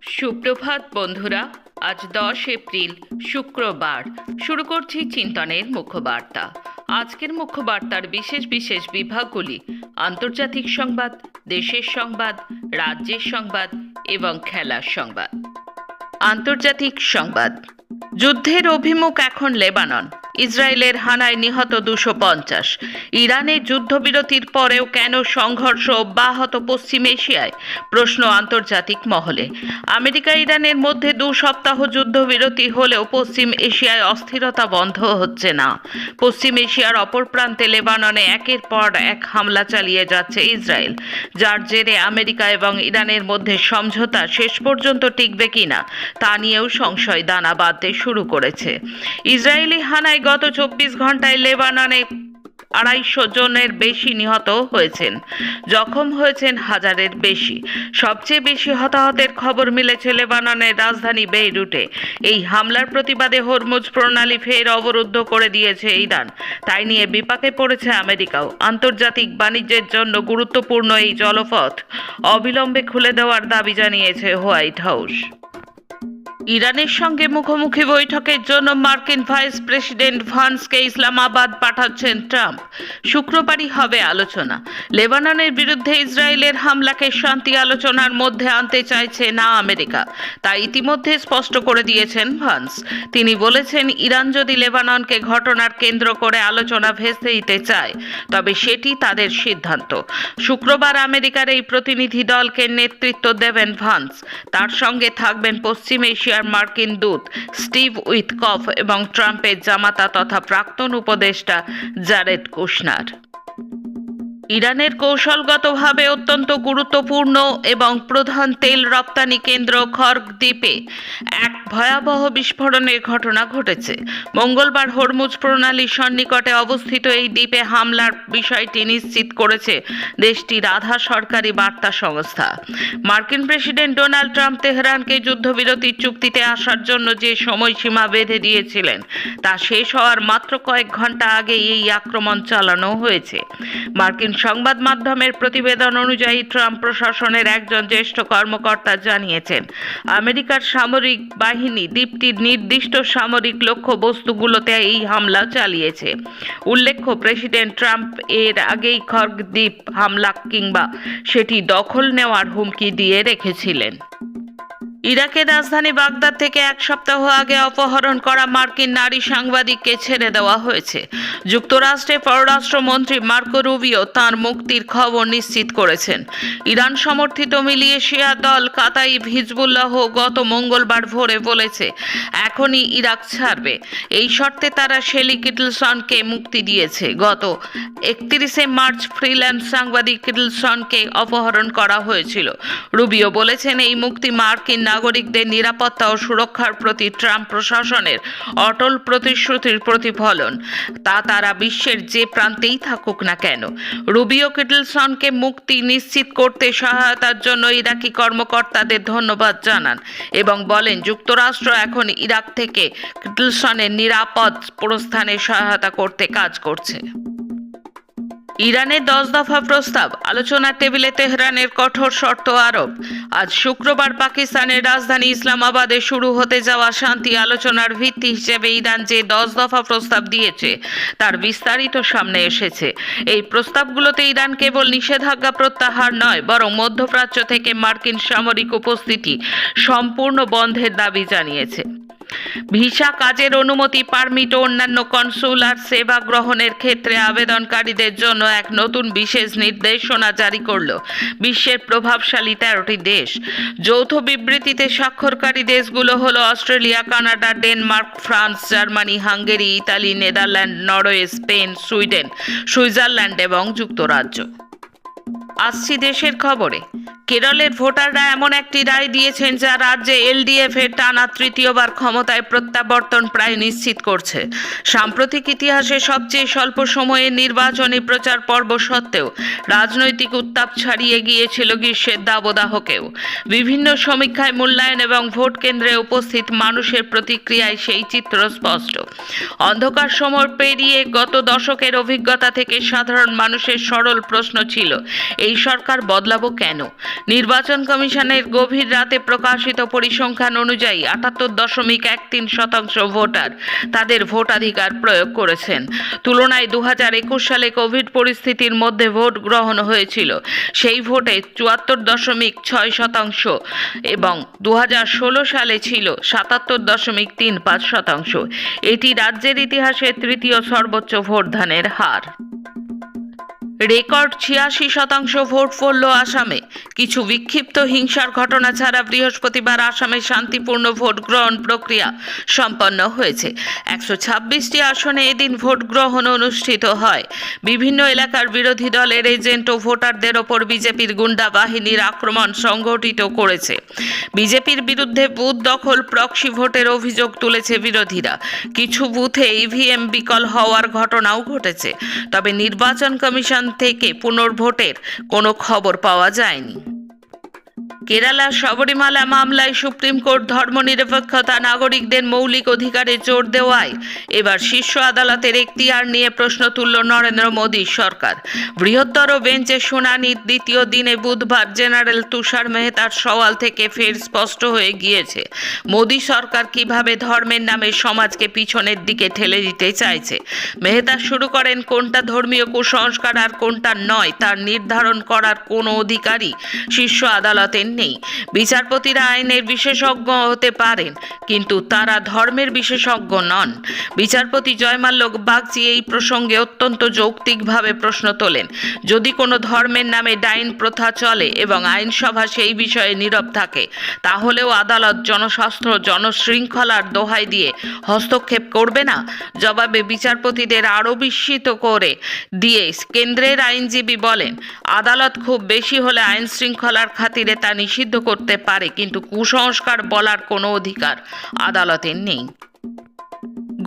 সুপ্রভাত বন্ধুরা। আজ 10 এপ্রিল শুক্রবার। শুরু করছি চিন্তনের মুখ্যবার্তা। আজকের মুখ্যবার্তার বিশেষ বিশেষ বিভাগগুলি: আন্তর্জাতিক সংবাদ, দেশের সংবাদ, রাজ্যের সংবাদ এবং খেলার সংবাদ। আন্তর্জাতিক সংবাদ। যুদ্ধের অভিমুখ এখন লেবানন। ইসরায়েলের হানায় নিহত 250। ইরানের যুদ্ধবিরতির পরেও কেন সংঘর্ষ অব্যাহত পশ্চিম এশিয়ায়? প্রশ্ন আন্তর্জাতিক মহলে। আমেরিকা ইরানের মধ্যে 2 সপ্তাহ যুদ্ধবিরতি হলেও পশ্চিম এশিয়ায় অস্থিরতা বন্ধ হচ্ছে না। পশ্চিম এশিয়ার অপর প্রান্তে লেবাননে একের পর এক হামলা চালিয়ে যাচ্ছে ইসরায়েল, যার জেরে আমেরিকা এবং ইরানের মধ্যে সমঝোতা শেষ পর্যন্ত টিকবে কিনা তা নিয়েও সংশয় দানা বাঁধতে শুরু করেছে। ইসরায়েলি হানায় গত 24 ঘন্টায় লেবাননে 250 জনের বেশি নিহত হয়েছেন, জখম হয়েছেন হাজারের বেশি। সবচেয়ে বেশি হতাহতের খবর মিলেছে লেবাননের রাজধানী বেইরুটে। এই হামলার প্রতিবাদে হরমুজ প্রণালী ফের অবরুদ্ধ করে দিয়েছে ইরান। তাই নিয়ে বিপাকে পড়েছে আমেরিকাও। আন্তর্জাতিক বাণিজ্যের জন্য গুরুত্বপূর্ণ এই জলপথ অবিলম্বে খুলে দেওয়ার দাবি জানিয়েছে হোয়াইট হাউস। ইরানের সঙ্গে মুখোমুখি বৈঠকের জন্য মার্কিন ভাইস প্রেসিডেন্ট ভান্সকে ইসলামাবাদ পাঠাচ্ছেন ট্রাম্প। শুক্রবারই হবে আলোচনা। লেবাননের বিরুদ্ধে ইসরায়েলের হামলাকে শান্তি আলোচনার মধ্যে আনতে চাইছে না আমেরিকা, তা ইতিমধ্যে স্পষ্ট করে দিয়েছেন ভান্স। তিনি বলেছেন, ইরান যদি লেবাননকে ঘটনার কেন্দ্র করে আলোচনা ভেস্তে দিতে চায় তবে সেটি তাদের সিদ্ধান্ত। শুক্রবার আমেরিকার এই প্রতিনিধি দলকে নেতৃত্ব দেবেন ভান্স। তার সঙ্গে থাকবেন পশ্চিম এশিয়ার মার্কিন দূত স্টিভ উইথকফ এবং ট্রাম্পের জামাতা তথা প্রাক্তন উপদেষ্টা জারেড কুশনার। ইরানের কৌশলগতভাবে অত্যন্ত গুরুত্বপূর্ণ এবং প্রধান তেল রপ্তানি কেন্দ্র খর্গ দ্বীপে এক ভয়াবহ বিস্ফোরণের ঘটনা ঘটেছে। মঙ্গলবার হরমুজ প্রণালীর সন্নিকটে অবস্থিত এই দ্বীপে হামলার বিষয়টি নিশ্চিত করেছে দেশটির আধা সরকারি বার্তা সংস্থা। মার্কিন প্রেসিডেন্ট ডোনাল্ড ট্রাম্প তেহরানকে যুদ্ধবিরতির চুক্তিতে আসার জন্য যে সময়সীমা বেঁধে দিয়েছিলেন তা শেষ হওয়ার মাত্র কয়েক ঘন্টা আগে এই আক্রমণ চালানো হয়েছে। মার্কিন সংবাদ মাধ্যমের প্রতিবেদন অনুযায়ী ট্রাম্প প্রশাসনের একজন জ্যেষ্ঠ কর্মকর্তা জানিয়েছেন, আমেরিকার সামরিক বাহিনী দ্বীপটির নির্দিষ্ট সামরিক লক্ষ্যবস্তুগুলোতে এই হামলা চালিয়েছে। উল্লেখ্য, প্রেসিডেন্ট ট্রাম্প এর আগেই খর্গ দ্বীপ হামলা কিংবা সেটি দখল নেওয়ার হুমকি দিয়ে রেখেছিলেন। ইরাকের রাজধানী বাগদাদ থেকে 1 সপ্তাহ আগে অপহরণ করা মার্কিন নারী সাংবাদিককে ছেড়ে দেওয়া হয়েছে। যুক্তরাষ্ট্রের পররাষ্ট্রমন্ত্রী মার্কো রুবিও তাঁর মুক্তির খবর নিশ্চিত করেছেন। ইরান সমর্থিত মিলিশিয়া দল কাতাইব হিজবুল্লাহ গত মঙ্গলবার ভোরে বলেছে এখনই ইরাক ছাড়বে। এই শর্তে তারা শেলি কিটলসনকে মুক্তি দিয়েছে। গত 31 মার্চ ফ্রিল্যান্স সাংবাদিক কিটলসনকে অপহরণ করা হয়েছিল। রুবিও বলেছেন, এই মুক্তি মার্কিন নাগরিকদের নিরাপত্তা ও সুরক্ষার প্রতি ট্রাম্প প্রশাসনের অটল প্রতিশ্রুতির প্রতিফলন, তা তারা বিশ্বের যে প্রান্তেই থাকুক না কেন। রুবিও কিটলসনকে মুক্তি নিশ্চিত করতে সহায়তার জন্য ইরাকি কর্মকর্তাদের ধন্যবাদ জানান এবং বলেন, যুক্তরাষ্ট্র এখন ইরাক থেকে কিটলসনের নিরাপদ প্রস্থানে সহায়তা করতে কাজ করছে। ইরানের 10 দফা প্রস্তাব আলোচনার টেবিলে তেহরানের কঠোর শর্ত আরোপ। আজ শুক্রবার পাকিস্তানের রাজধানী ইসলামাবাদে শুরু হতে যাওয়া শান্তি আলোচনার ভিত্তি হিসেবে ইরান যে 10 দফা প্রস্তাব দিয়েছে তার বিস্তারিত সামনে এসেছে। এই প্রস্তাবগুলোতে ইরান কেবল নিষেধাজ্ঞা প্রত্যাহার নয়, বরং মধ্যপ্রাচ্য থেকে মার্কিন সামরিক উপস্থিতি সম্পূর্ণ বন্ধের দাবি জানিয়েছে। ভিসা, কাজের অনুমতি, পারমিট ও অন্যান্য কনসুলার সেবা গ্রহণের ক্ষেত্রে আবেদনকারীদের জন্য এক নতুন বিশেষ নির্দেশনা জারি করল বিশ্বের প্রভাবশালী 13টি দেশ। যৌথ বিবৃতিতে স্বাক্ষরকারী দেশগুলো হলো Australia, Canada, Denmark, France, Germany, Hungary, Italy, Netherland, Norway, Spain, Sweden, Switzerland এবং যুক্তরাজ্য। আসছি দেশের খবরে। কেরলের ভোটাররা এমন একটি রায় দিয়েছেন যা রাজ্যে এলডিএফ এর টানা তৃতীয়বার ক্ষমতায় প্রত্যাবর্তন প্রায় নিশ্চিত করছে। সাম্প্রতিক ইতিহাসে সবচেয়ে স্বল্প সময়ে নির্বাচনী প্রচার পর্ব সত্ত্বেও রাজনৈতিক উত্তাপ ছাড়িয়ে গিয়েছিল গ্রীষ্মের দাবদাহকেও। বিভিন্ন সমীক্ষায় মূল্যায়ন এবং ভোট কেন্দ্রে উপস্থিত মানুষের প্রতিক্রিয়ায় সেই চিত্র স্পষ্ট। অন্ধকার সময় পেরিয়ে গত দশকের অভিজ্ঞতা থেকে সাধারণ মানুষের সরল প্রশ্ন ছিল, এই সরকার বদলাবো কেন? নির্বাচন কমিশনের গভীর রাতে প্রকাশিত পরিসংখ্যান অনুযায়ী ৭৮.13% ভোটার তাদের ভোটাধিকার প্রয়োগ করেছেন। তুলনায় 2021 সালে কোভিড পরিস্থিতির মধ্যে ভোট গ্রহণ হয়েছিল, সেই ভোটে 74.6% এবং 2016 সালে ছিল 77.35%। এটি রাজ্যের ইতিহাসে তৃতীয় সর্বোচ্চ ভোটদানের হার। রেকর্ড 86% ভোট পড়ল আসামে। কিছু বিক্ষিপ্ত হিংসার ঘটনা ছাড়া বৃহস্পতিবার আসামে শান্তিপূর্ণ ভোট গ্রহণ প্রক্রিয়া সম্পন্ন হয়েছে। 126টি আসনে এদিন ভোট গ্রহণ অনুষ্ঠিত হয়। বিভিন্ন এলাকার বিরোধী দলের এজেন্ট ও ভোটারদের ওপর বিজেপির গুন্ডা বাহিনীর আক্রমণ সংঘটিত করেছে। বিজেপির বিরুদ্ধে বুথ দখল, প্রক্সি ভোটের অভিযোগ তুলেছে বিরোধীরা। কিছু বুথে ইভিএম বিকল হওয়ার ঘটনাও ঘটেছে, তবে নির্বাচন কমিশন থেকে পুনর্ভোটের কোনো খবর পাওয়া যায়নি। কেরালা শবরীমালা মামলায় সুপ্রিম কোর্ট ধর্মনিরপেক্ষতা, নাগরিকদের মৌলিক অধিকারে জোর দেওয়ায় এবার শীর্ষ আদালতের এখতিয়ার নিয়ে প্রশ্ন তুলল নরেন্দ্র মোদী সরকার। বৃহত্তর বেঞ্চে শুনানির দ্বিতীয় দিনে বুধবার জেনারেল তুষার মেহতার সওয়াল থেকে ফের স্পষ্ট হয়ে গিয়েছে মোদী সরকার কিভাবে ধর্মের নামে সমাজকে পিছনের দিকে ঠেলে দিতে চাইছে। মেহতা শুরু করেন, কোনটা ধর্মীয় কুসংস্কার আর কোনটা নয় তার নির্ধারণ করার কোনো অধিকারই শীর্ষ আদালতের নেই। বিচারপতিরা আইনের বিশেষজ্ঞ হতে পারেন, কিন্তু তারা ধর্মের বিশেষজ্ঞ নন। বিচারপতি জয়মাল্য বাগচি এই প্রসঙ্গে অত্যন্ত যৌক্তিকভাবে প্রশ্ন তোলেন, যদি কোনো ধর্মের নামে ডাইন প্রথা চলে এবং আইনসভা সেই বিষয়ে নীরব থাকে, তাহলেও আদালত জনস্বাস্থ্য, জনশৃঙ্খলার দোহাই দিয়ে হস্তক্ষেপ করবে না? জবাবে বিচারপতিদের আরও বিস্মিত করে দিয়ে কেন্দ্রের আইনজীবী বলেন, আদালত খুব বেশি হলে আইন শৃঙ্খলার খাতিরে তা নিষিদ্ধ করতে পারে, কিন্তু কুসংস্কার বলার কোনো অধিকার আদালতের নেই।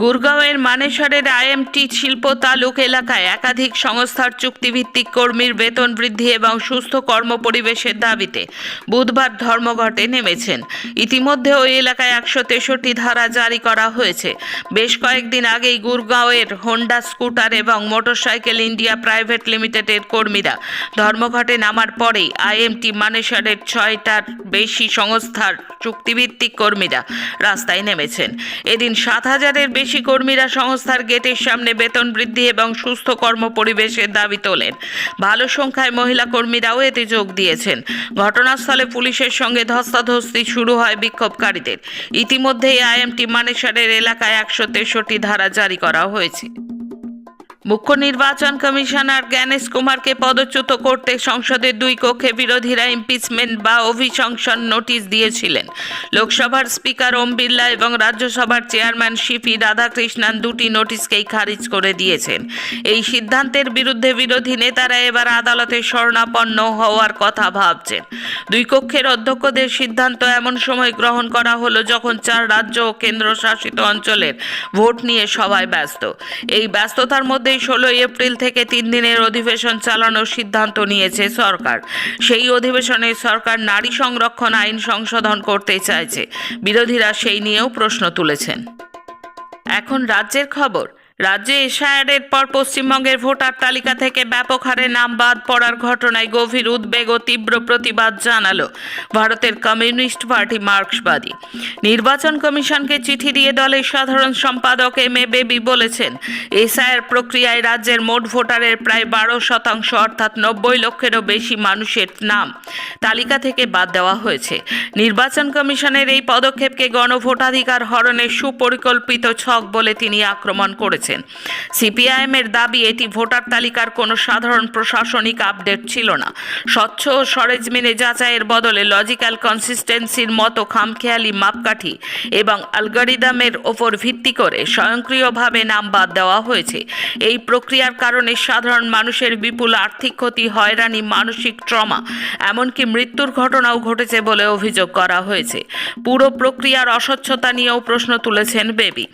গুরগাঁওয়ের মানেসরের আইএমটি শিল্প তালুক এলাকায় একাধিক সংস্থার চুক্তিভিত্তিক কর্মীর বেতন বৃদ্ধি এবং সুস্থ কর্মপরিবেশের দাবিতে বুধবার ধর্মঘটে নেমেছেন। ইতিমধ্যে ওই এলাকায় 163 ধারা জারি করা হয়েছে। বেশ কয়েকদিন আগেই গুরগাঁওয়ের হোন্ডা স্কুটার এবং মোটরসাইকেল ইন্ডিয়া প্রাইভেট লিমিটেডের কর্মীরা ধর্মঘটে নামার পরেই আইএমটি মানেসরের 6টার বেশি সংস্থার চুক্তিভিত্তিক কর্মীরা রাস্তায় নেমেছেন। এদিন 7,000-এর বেশি কর্মীরা সংস্থার গেটের সামনে বেতন বৃদ্ধি এবং সুস্থ কর্মপরিবেশের দাবি তোলেন। ভালো সংখ্যায় মহিলা কর্মীরাও এতে যোগ দিয়েছেন। ঘটনাস্থলে পুলিশের সঙ্গে ধস্তাধস্তি শুরু হয় বিক্ষোভকারীদের। ইতিমধ্যেই আইএমটি মানেসরের এলাকায় 163 ধারা জারি করা হয়েছে। মুখ্য নির্বাচন কমিশনার জ্ঞানেশ কুমারকে পদচ্যুত করতে সংসদের 2 কক্ষে বিরোধীরা ইমপিচমেন্ট বা অভিশংসন নোটিশ দিয়েছিলেন। লোকসভার স্পিকার ওম বিড়লা এবং রাজ্যসভার চেয়ারম্যান সিপি রাধাকৃষ্ণন 2টি নোটিশকেই খারিজ করে দিয়েছেন। এই সিদ্ধান্তের বিরুদ্ধে বিরোধী নেতারা এবার আদালতে শরণাপন্ন হওয়ার কথা ভাবছেন। 2 কক্ষের অধ্যক্ষদের সিদ্ধান্ত এমন সময় গ্রহণ করা হলো যখন 4 রাজ্য ও কেন্দ্রশাসিত অঞ্চলের ভোট নিয়ে সবাই ব্যস্ত। এই ব্যস্ততার মধ্যে 16 এপ্রিল থেকে 3 দিনের অধিবেশন চালানোর সিদ্ধান্ত নিয়েছে সরকার। সেই অধিবেশনে সরকার নারী সংরক্ষণ আইন সংশোধন করতে চাইছে। বিরোধীরা সেই নিয়েও প্রশ্ন তুলেছেন। এখন রাজ্যের খবর। রাজ্যে এসআইআরের পর পশ্চিমবঙ্গের ভোটার তালিকা থেকে ব্যাপক হারে নাম বাদ পড়ার ঘটনায় গভীর উদ্বেগ ও তীব্র প্রতিবাদ জানালো ভারতের কমিউনিস্ট পার্টি মার্ক্সবাদী। নির্বাচন কমিশনকে চিঠি দিয়ে দলের সাধারণ সম্পাদক এম এ বেবি বলেছেন, এসআইআর প্রক্রিয়ায় রাজ্যের মোট ভোটারের প্রায় 12% অর্থাৎ 90 লক্ষেরও বেশি মানুষের নাম তালিকা থেকে বাদ দেওয়া হয়েছে। নির্বাচন কমিশনের এই পদক্ষেপকে গণভোটাধিকার হরণের সুপরিকল্পিত ছক বলে তিনি আক্রমণ করেছেন। সিপিআইএমের দাবি, এটি ভোটার তালিকার কোনো সাধারণ প্রশাসনিক আপডেট ছিল না। স্বচ্ছ ও সরেজমিনে যাচাইয়ের বদলে লজিক্যাল কনসিস্টেন্সির মতো খামখেয়ালি মাপকাঠি এবং অ্যালগরিদমের ওপর ভিত্তি করে স্বয়ংক্রিয়ভাবে নাম বাদ দেওয়া হয়েছে। এই প্রক্রিয়ার কারণে সাধারণ মানুষের বিপুল আর্থিক ক্ষতি, হয়রানি, মানসিক ট্রমা, এমনকি মৃত্যুর ঘটনাও ঘটেছে বলে অভিযোগ করা হয়েছে। পুরো প্রক্রিয়ার অস্বচ্ছতা নিয়েও প্রশ্ন তুলেছেন বেবি।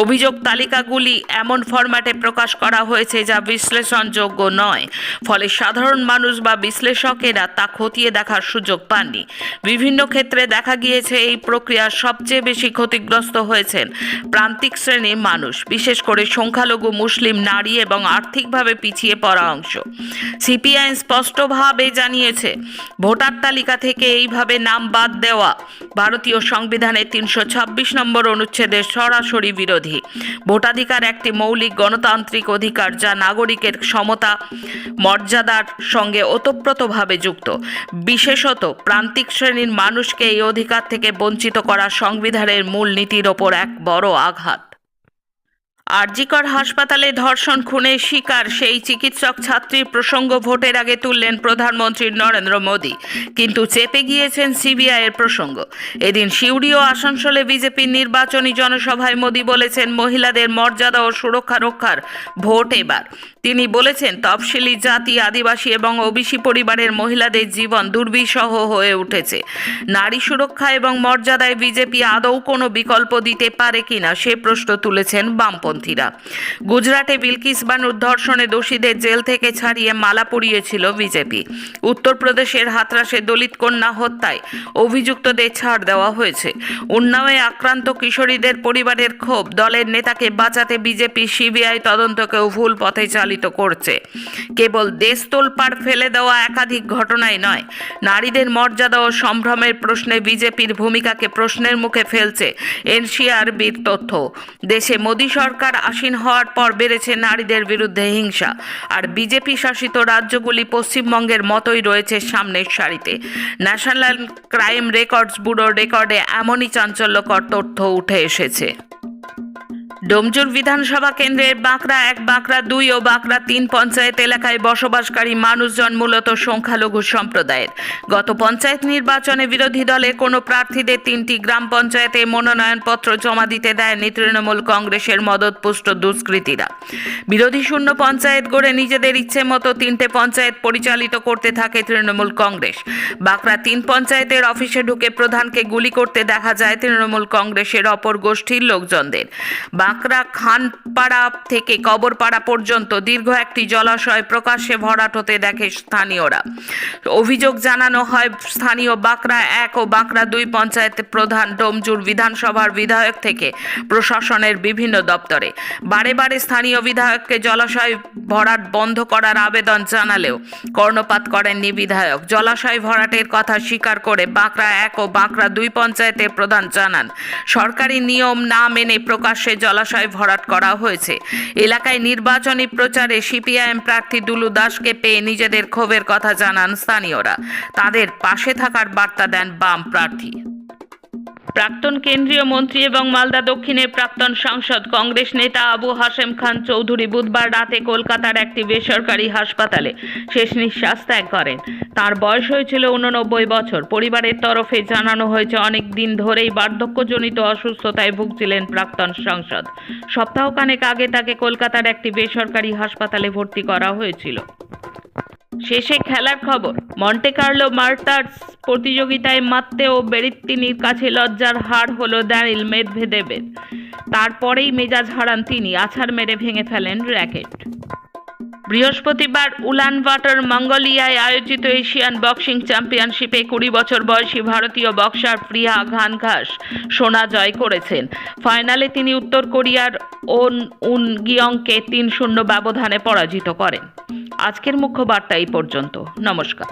অভিযোগ, তালিকাগুলি এমন ফরম্যাটে প্রকাশ করা হয়েছে যা বিশ্লেষণযোগ্য নয়, ফলে সাধারণ মানুষ বা বিশ্লেষকেরা তা খতিয়ে দেখার সুযোগ পাননি। বিভিন্ন ক্ষেত্রে দেখা গিয়েছে এই প্রক্রিয়ার সবচেয়ে বেশি ক্ষতিগ্রস্ত হয়েছেন প্রান্তিক শ্রেণীর মানুষ, বিশেষ করে সংখ্যালঘু মুসলিম, নারী এবং আর্থিকভাবে পিছিয়ে পড়া অংশ। সিপিআইএম স্পষ্টভাবে জানিয়েছে, ভোটার তালিকা থেকে এইভাবে নাম বাদ দেওয়া ভারতীয় সংবিধানের 326 নম্বর অনুচ্ছেদের সরাসরি বিরোধী। ভোটাধিকার একটি মৌলিক গণতান্ত্রিক অধিকার যা নাগরিকের সমতা মর্যাদার সঙ্গে ওতপ্রোতভাবে যুক্ত। বিশেষত প্রান্তিক শ্রেণীর মানুষকে এই অধিকার থেকে বঞ্চিত করা সংবিধানের মূল নীতির ওপর এক বড় আঘাত। আরজিকর হাসপাতালে ধর্ষণ খুনের শিকার সেই চিকিৎসক ছাত্রীর প্রসঙ্গ ভোটের আগে তুললেন প্রধানমন্ত্রী নরেন্দ্র মোদী, কিন্তু চেপে গিয়েছেন সিবিআই এর প্রসঙ্গ। এদিন সিউড়ি ও আসানসোলে বিজেপির নির্বাচনী জনসভায় মোদী বলেছেন, মহিলাদের মর্যাদা ও সুরক্ষা রক্ষার ভোট এবার। তিনি বলেছেন, তফসিলি জাতি, আদিবাসী এবং ওবিসি পরিবারের মহিলাদের জীবন দুর্বিষহ হয়ে উঠেছে। নারী সুরক্ষা এবং মর্যাদায় বিজেপি আদৌ কোনো বিকল্প দিতে পারে কিনা সে প্রশ্ন তুলেছেন বামপন্থীরা। গুজরাটে বিলকিস বানুর ধর্ষণে দোষীদের জেল থেকে ছাড়িয়ে মালা পরিয়েছিল বিজেপি। উত্তরপ্রদেশের হাথরাসে দলিত কন্যা হত্যায় অভিযুক্তদের ছাড় দেওয়া হয়েছে। উন্নাওয়ে আক্রান্ত কিশোরীদের পরিবারের ক্ষোভ, দলের নেতাকে বাঁচাতে বিজেপি সিবিআই তদন্তকেও ভুল পথে চালিত করছে। কেবল দেশ তোলপাড় ফেলে দেওয়া একাধিক ঘটনাই নয়, নারীদের মর্যাদা ও সম্ভ্রমের প্রশ্নে বিজেপির ভূমিকাকে প্রশ্নের মুখে ফেলছে এনসিআরবির তথ্য। দেশে মোদী সরকার আসীন হওয়ার পর বেড়েছে নারীদের বিরুদ্ধে হিংসা, আর বিজেপি শাসিত রাজ্যগুলি পশ্চিমবঙ্গের মতোই রয়েছে সামনের সারিতে। ন্যাশনাল ক্রাইম রেকর্ডস ব্যুরোর রেকর্ডে এমনই চাঞ্চল্যকর তথ্য উঠে এসেছে। ডোমজুর বিধানসভা কেন্দ্রের বাঁকড়া 1, বাঁকড়া 2 ও বাঁকড়া 3 পঞ্চায়েত এলাকায় বসবাসকারী মানুষজন মূলত সংখ্যালঘু সম্প্রদায়ের। গত পঞ্চায়েত নির্বাচনে বিরোধী দলের কোনো প্রার্থীদের 3টি গ্রাম পঞ্চায়েতে মনোনয়নপত্র জমা দিতে দেয়নি তৃণমূল কংগ্রেসের মদতপুষ্ট দুষ্কৃতীরা। বিরোধী শূন্য পঞ্চায়েত গড়ে নিজেদের ইচ্ছে মতো 3টে পঞ্চায়েত পরিচালিত করতে থাকে তৃণমূল কংগ্রেস। বাঁকড়া 3 পঞ্চায়েতের অফিসে ঢুকে প্রধানকে গুলি করতে দেখা যায় তৃণমূল কংগ্রেসের অপর গোষ্ঠীর লোকজনদের। বাঁকড়া খানপাড়া থেকে কবরপাড়া পর্যন্ত দীর্ঘ একটি জলাশয় প্রকাশ্যে ভরাট হতে দেখে স্থানীয়রা। অভিযোগ জানানো হয় স্থানীয় বাঁকড়া 1 ও বাঁকড়া 2 পঞ্চায়েতের প্রধান, ডোমজুর বিধানসভার বিধায়ক থেকে প্রশাসনের বিভিন্ন দপ্তরে। বারে বারে স্থানীয় বিধায়ককে জলাশয় ভরাট বন্ধ করার আবেদন জানালেও কর্ণপাত করেননি বিধায়ক। জলাশয় ভরাটের কথা স্বীকার করে বাঁকড়া 1 ও বাঁকড়া 2 পঞ্চায়েতের প্রধান জানান, সরকারি নিয়ম না মেনে প্রকাশ্যে জলাশয় ভরাট করা হয়েছে। এলাকায় নির্বাচনী প্রচারে সিপিআইএম প্রার্থী দুলু দাসকে পেয়ে নিজেদের ক্ষোভের কথা জানান স্থানীয়রা। তাদের পাশে থাকার বার্তা দেন বাম প্রার্থী। প্রাক্তন কেন্দ্রীয় মন্ত্রী এবং মালদা দক্ষিণের প্রাক্তন সাংসদ কংগ্রেস নেতা আবু হাশেম খান চৌধুরী বুধবার রাতে কলকাতার একটি বেসরকারি হাসপাতালে শেষ নিঃশ্বাস ত্যাগ করেন। তার বয়স হয়েছিল 89 বছর। পরিবারের তরফে জানানো হয়েছে, অনেক দিন ধরেই বার্ধক্যজনিত অসুস্থতায় ভুগছিলেন প্রাক্তন সাংসদ। সপ্তাহখানেক আগে তাকে কলকাতার একটি বেসরকারি হাসপাতালে ভর্তি করা হয়েছিল। শেষে খেলার খবর। মন্টে কার্লো মাস্টার্স প্রতিযোগিতায় মাত্তেও বেরেত্তিনির কাছে লজ্জার হার হলো ড্যানিল মেদভেদেবের। তারপরেই মেজাজ হারান তিনি, আছাড় মেরে ভেঙে ফেলেন র্যাকেট। বৃহস্পতিবার উলানবাটার মঙ্গোলিয়ায় আয়োজিত এশিয়ান বক্সিং চ্যাম্পিয়নশিপে 20 বছর বয়সী ভারতীয় বক্সার প্রিয়া ঘানঘাস সোনা জয় করেছেন। ফাইনালে তিনি উত্তর কোরিয়ার ওন উন গিয়ংকে 3-0 ব্যবধানে পরাজিত করেন। আজকের মুখ্য বার্তা এই পর্যন্ত। নমস্কার।